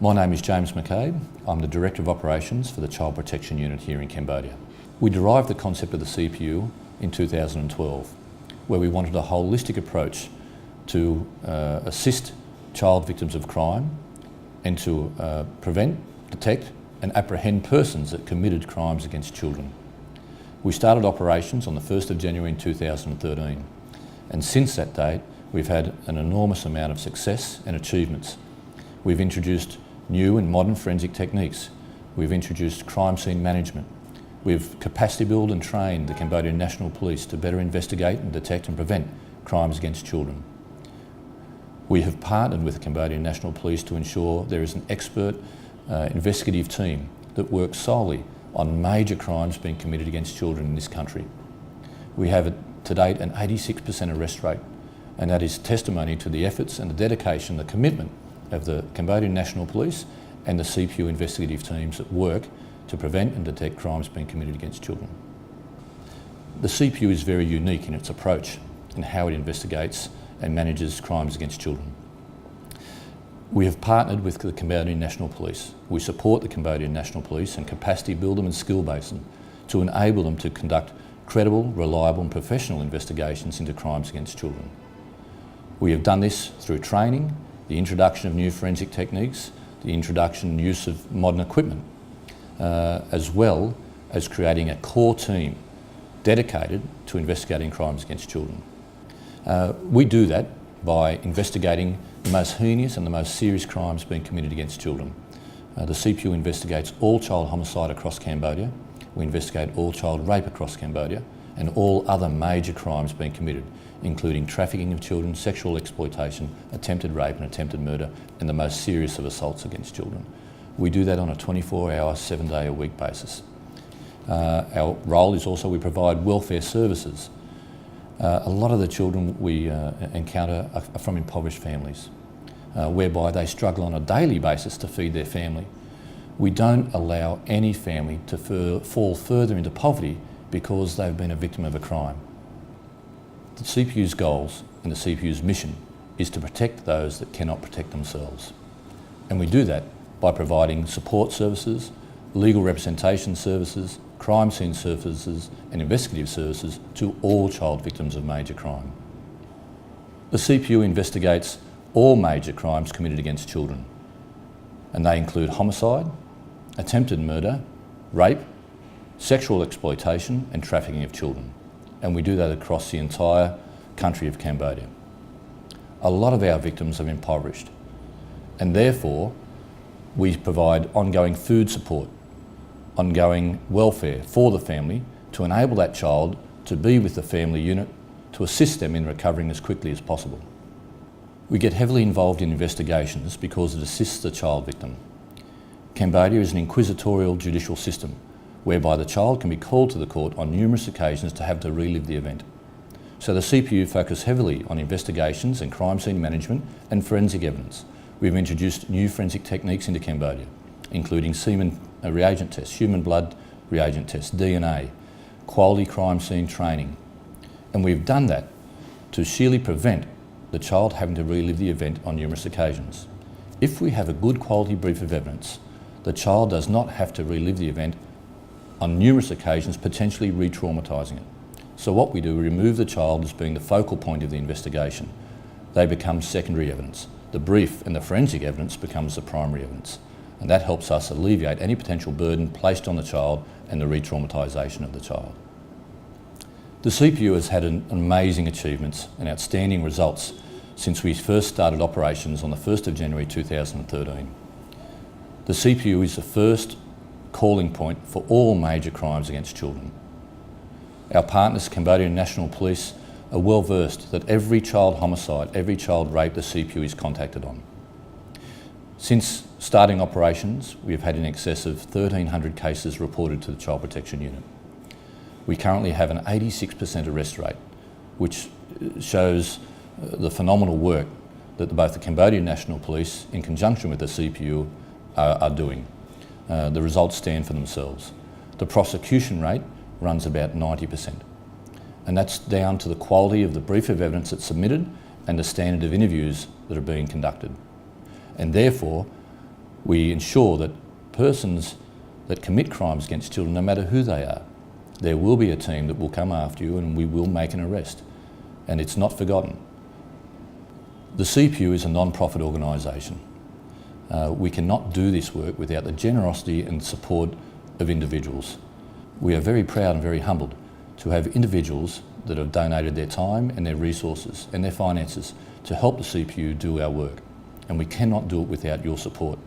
My name is James McCabe. I'm the Director of Operations for the Child Protection Unit here in Cambodia. We derived the concept of the CPU in 2012, where we wanted a holistic approach to assist child victims of crime and to prevent, detect and apprehend persons that committed crimes against children. We started operations on the 1st of January in 2013, and since that date we've had an enormous amount of success and achievements. We've introduced new and modern forensic techniques. We've introduced crime scene management. We've capacity built and trained the Cambodian National Police to better investigate and detect and prevent crimes against children. We have partnered with the Cambodian National Police to ensure there is an expert investigative team that works solely on major crimes being committed against children in this country. We have to date an 86% arrest rate, and that is testimony to the efforts and the dedication, the commitment of the Cambodian National Police and the CPU investigative teams that work to prevent and detect crimes being committed against children. The CPU is very unique in its approach and how it investigates and manages crimes against children. We have partnered with the Cambodian National Police. We support the Cambodian National Police and capacity build them and skill base them to enable them to conduct credible, reliable and professional investigations into crimes against children. We have done this through training, the introduction of new forensic techniques, the introduction and use of modern equipment, as well as creating a core team dedicated to investigating crimes against children. We do that by investigating the most heinous and the most serious crimes being committed against children. The CPU investigates all child homicide across Cambodia, we investigate all child rape across Cambodia, and all other major crimes being committed, including trafficking of children, sexual exploitation, attempted rape and attempted murder, and the most serious of assaults against children. We do that on a 24-hour, 7-day-a-week basis. Our role is also we provide welfare services. A lot of the children we encounter are from impoverished families, whereby they struggle on a daily basis to feed their family. We don't allow any family to fall further into poverty because they've been a victim of a crime. The CPU's goals and the CPU's mission is to protect those that cannot protect themselves. And we do that by providing support services, legal representation services, crime scene services and investigative services to all child victims of major crime. The CPU investigates all major crimes committed against children, and they include homicide, attempted murder, rape, sexual exploitation and trafficking of children. And we do that across the entire country of Cambodia. A lot of our victims are impoverished, and therefore we provide ongoing food support, ongoing welfare for the family to enable that child to be with the family unit to assist them in recovering as quickly as possible. We get heavily involved in investigations because it assists the child victim. Cambodia is an inquisitorial judicial system whereby the child can be called to the court on numerous occasions to have to relive the event. So the CPU focus heavily on investigations and crime scene management and forensic evidence. We've introduced new forensic techniques into Cambodia, including semen reagent tests, human blood reagent tests, DNA, quality crime scene training. And we've done that to sheerly prevent the child having to relive the event on numerous occasions. If we have a good quality brief of evidence, the child does not have to relive the event on numerous occasions, potentially re-traumatising it. So what we do, we remove the child as being the focal point of the investigation. They become secondary evidence. The brief and the forensic evidence becomes the primary evidence. And that helps us alleviate any potential burden placed on the child and the re-traumatisation of the child. The CPU has had amazing achievements and outstanding results since we first started operations on the 1st of January 2013. The CPU is the first calling point for all major crimes against children. Our partners, Cambodian National Police, are well versed that every child homicide, every child rape the CPU is contacted on. Since starting operations, we have had in excess of 1,300 cases reported to the Child Protection Unit. We currently have an 86% arrest rate, which shows the phenomenal work that both the Cambodian National Police, in conjunction with the CPU, are doing. The results stand for themselves. The prosecution rate runs about 90%. And that's down to the quality of the brief of evidence that's submitted and the standard of interviews that are being conducted. And therefore, We ensure that persons that commit crimes against children, no matter who they are, there will be a team that will come after you and we will make an arrest. And it's not forgotten. The CPU is a non-profit organisation. We cannot do this work without the generosity and support of individuals. We are very proud and very humbled to have individuals that have donated their time and their resources and their finances to help the CPU do our work. And we cannot do it without your support.